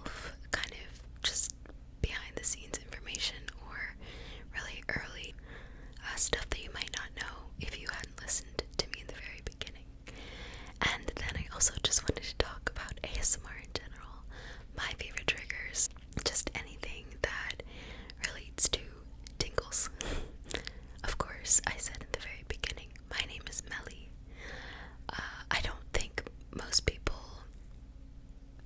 myself kind of just behind the scenes information or really early stuff that you might not know if you hadn't listened to me in the very beginning. And then I also just wanted to talk about ASMR in general, my favorite triggers, just anything that relates to tingles. Of course, I said in the very beginning, my name is Meli. I don't think most people,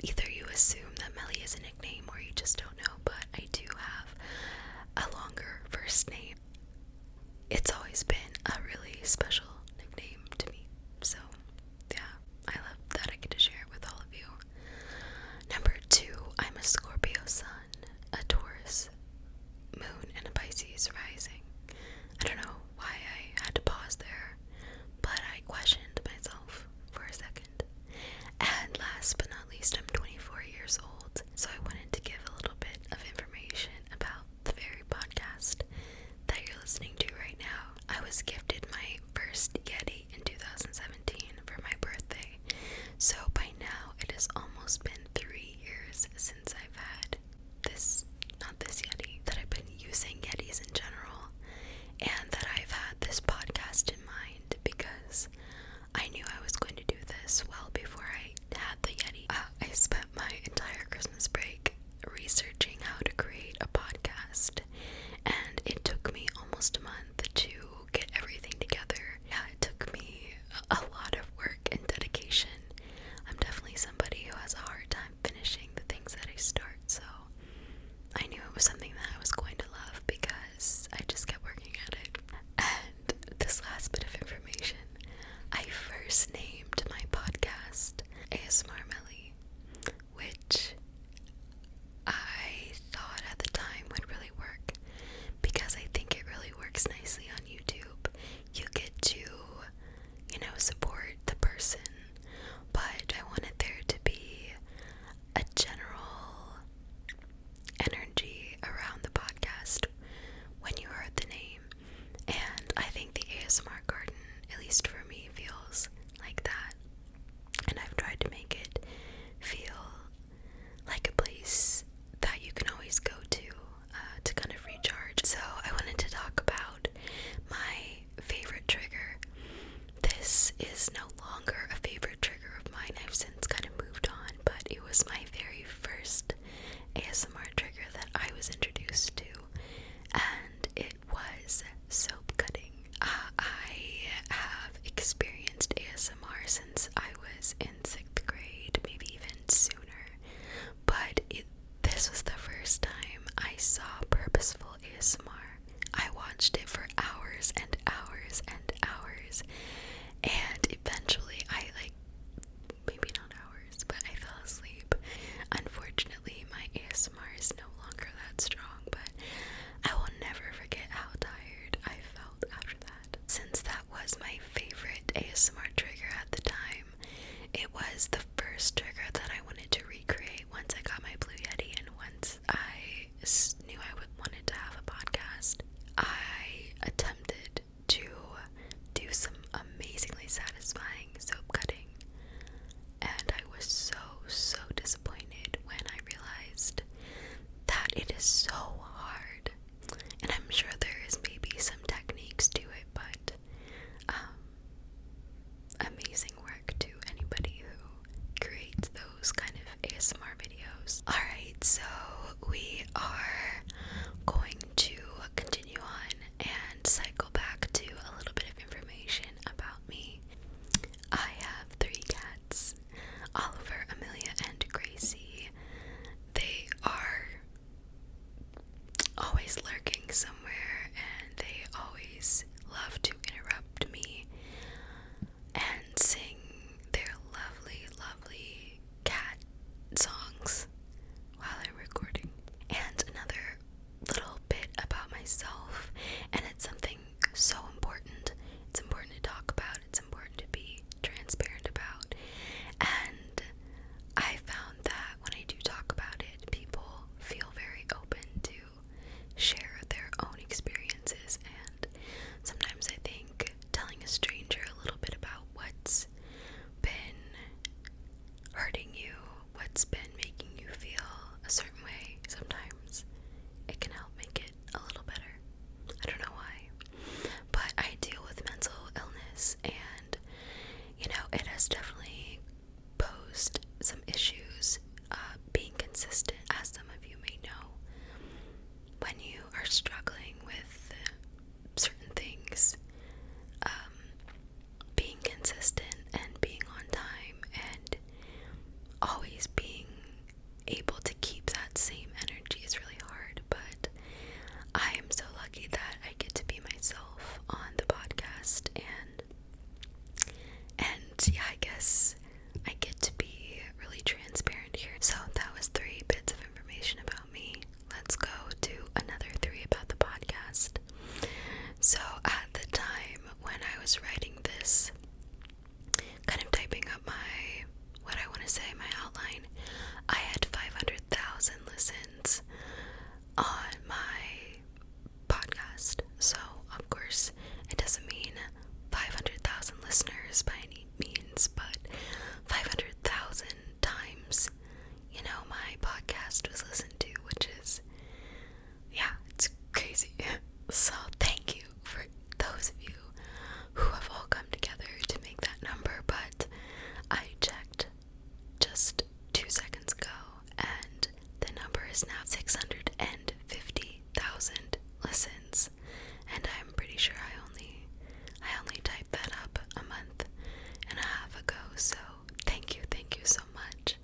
either you assume that Meli is a nickname or you just don't know, but I do have a longer first name. It's always been a really special nickname to me, so yeah, I love that I get to share it with all of you. Number 2, I'm a Scorpio sun, a Taurus moon, and a Pisces rising. I don't know why I had to pause there, but I questioned myself for a second. And last but not least, I'm 24 years old, so I wanted to give a little bit of information about the very podcast that you're listening to right now. I was gifted my first Yeti in 2017 for my birthday, so by now it has almost been 3 years since I've had not this Yeti, that I've been using Yetis in general, and that I've had this podcast in mind because I knew I was going to do this well before I had the Yeti. I spent my entire Christmas break researching how to create a podcast, and it took me almost a month to get everything together. Yeah, it took me a lot of work and dedication. I'm definitely somebody who has a hard time finishing the things that I start, so I knew it was something that I was going to love because I just kept working at it. And this last bit of information, I first named my podcast ASMR Meli, which I thought at the time would really work because I think it really works nicely on YouTube. You get to, support the person, but I wanted there to be a general energy around the podcast when you heard the name, and I think the ASMR garden, at least for me, feels like that, and I've tried to make it feel like a place that you can always go to kind of recharge. So I wanted to talk about my favorite trigger. This is no longer a favorite trigger of mine. I've since kind of moved on, but it was my very first ASMR trigger that I was introduced to, and it was soap cutting. I have experienced ASMR since I was in 6th grade, maybe even sooner, but this was the first time I saw purposeful ASMR. I watched it for hours and hours and hours, and eventually maybe not hours, but I fell asleep. Unfortunately, my ASMR is no longer that strong, but I will never forget how tired I felt after that. Since that was my favorite ASMR trigger at the time, it was the first trigger that I wanted to recreate once I got my Blue Yeti and once I knew I wanted to have a podcast. I attempted to do some amazingly satisfying soap cutting, and I was so disappointed when I realized that it is so hard. And I'm sure there is maybe some techniques to it, but amazing work to anybody who creates those kind of ASMR videos. Alright, so we are going to continue on and cycle back to a little bit of information about me. I have 3 cats, Oliver, Amelia, and Gracie. They are always lurking somewhere, and they always love to interrupt me and sing their lovely cat songs while I'm recording. And another little bit about myself, and it's something consistent. As some of you may know, when you are struggling with certain things, being consistent and being on time and always being able to keep that same energy is really hard, but I am so lucky that I get to be myself on the podcast, and yeah, I guess I get to be really transparent here. So that was 3 bits of information about me. Let's go to another 3 about the podcast. So at the time when I was writing this, kind of typing up what I want to say, my outline, I had 500,000 listens on my podcast. So of course it doesn't mean 500,000 listeners by any means, but 500,000 times, my podcast was listened to, which is, yeah, it's crazy. So thank you for those of you who have all come together to make that number, but I checked just 2 seconds ago and the number is now 650,000 listens, and I'm pretty sure I only typed that up a month and a half ago, so thank you so much.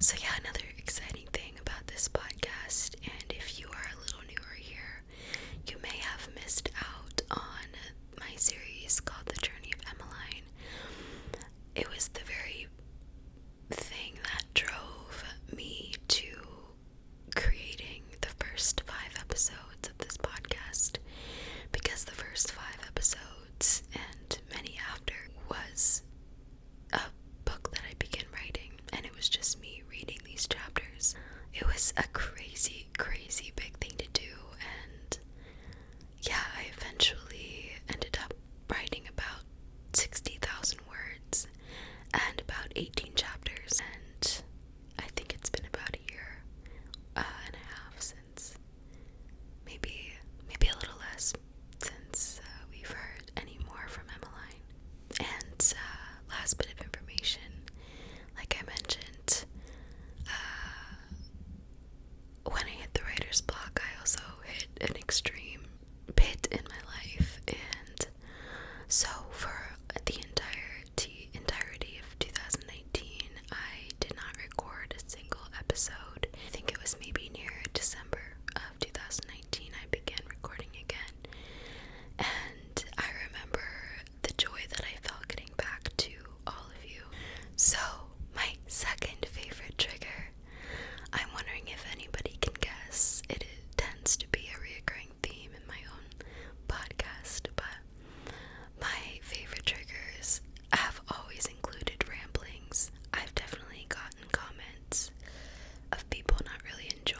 So yeah, another exciting thing about this podcast, and if you are a little newer here, you may have missed out on my series called The Journey of Emmeline. It was the very thing that drove me to creating the first 5 episodes of this podcast, because the first 5 episodes and many after was a book that I began writing, and it was just me reading these chapters. It was a crazy big thing to do, and yeah, I eventually ended up writing about 60,000 words and about 18 chapters, and I think it's been about a year and a half since, maybe a little less, since we've heard any more from Emmeline. And last bit of information, like I mentioned, when I hit the writer's block, I also hit an extreme pit in my life, and so for the entirety of 2019, I did not record a single episode. I think it was maybe near December of 2019 I began recording again, and I remember the joy that I felt getting back to all of you. So my second favorite trigger, I'm wondering if anybody can guess. It tends to be a reoccurring theme in my own podcast, but my favorite triggers have always included ramblings. I've definitely gotten comments of people not really enjoying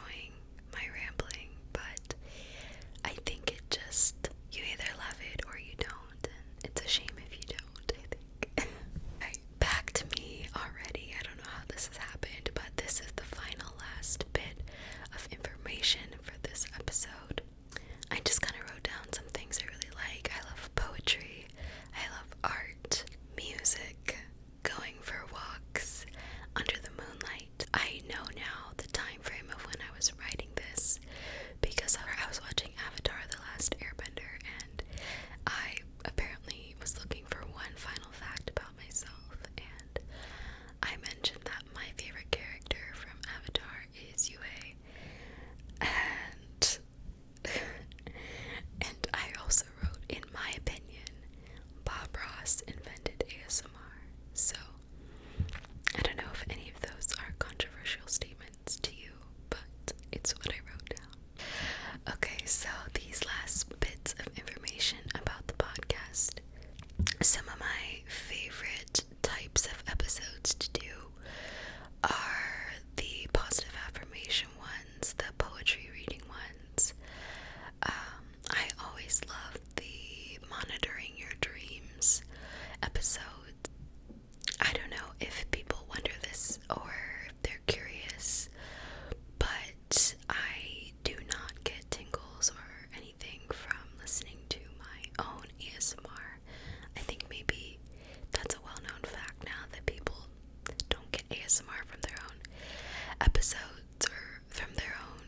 episodes or from their own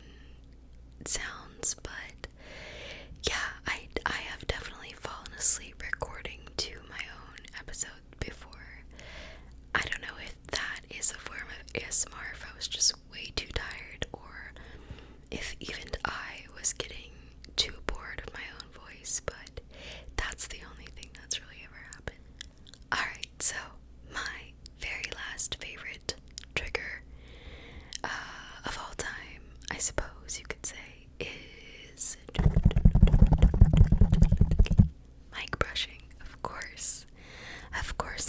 sounds, but yeah, I have definitely fallen asleep recording to my own episode before. I don't know if that is a form of ASMR, if I was just way too tired, or if even I was getting too bored of my own voice, but that's the only thing that's really ever happened. Alright, so my very last favorite trigger of all time, I suppose you could say, is mic brushing. Of course,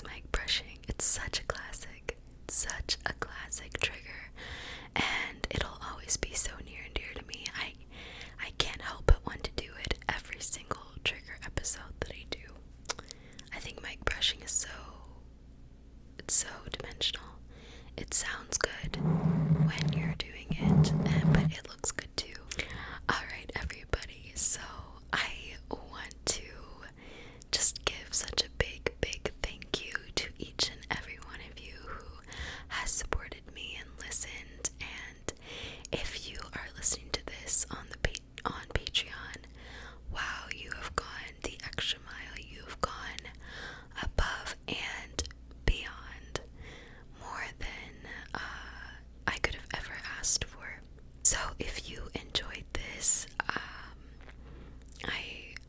mic brushing. It's such a classic, trigger, and it'll always be so near and dear to me. I can't help but want to do it every single trigger episode that I do. I think mic brushing is it's so dimensional. It sounds good when you're doing it, but it looks good too. Alright, everybody, so I want to just give such a big thank you to each and every one of you who has supported me and listened. And if you are listening to this on Patreon, wow, you have gone the extra mile. You have gone above and beyond, more than I could have ever asked for. So if you enjoyed this,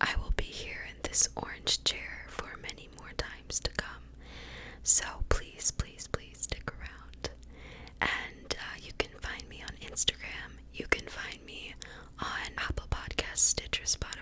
I will be here in this orange chair for many more times to come. So please stick around. And you can find me on Instagram. You can find me on Apple Podcasts, Stitcher, Spotify,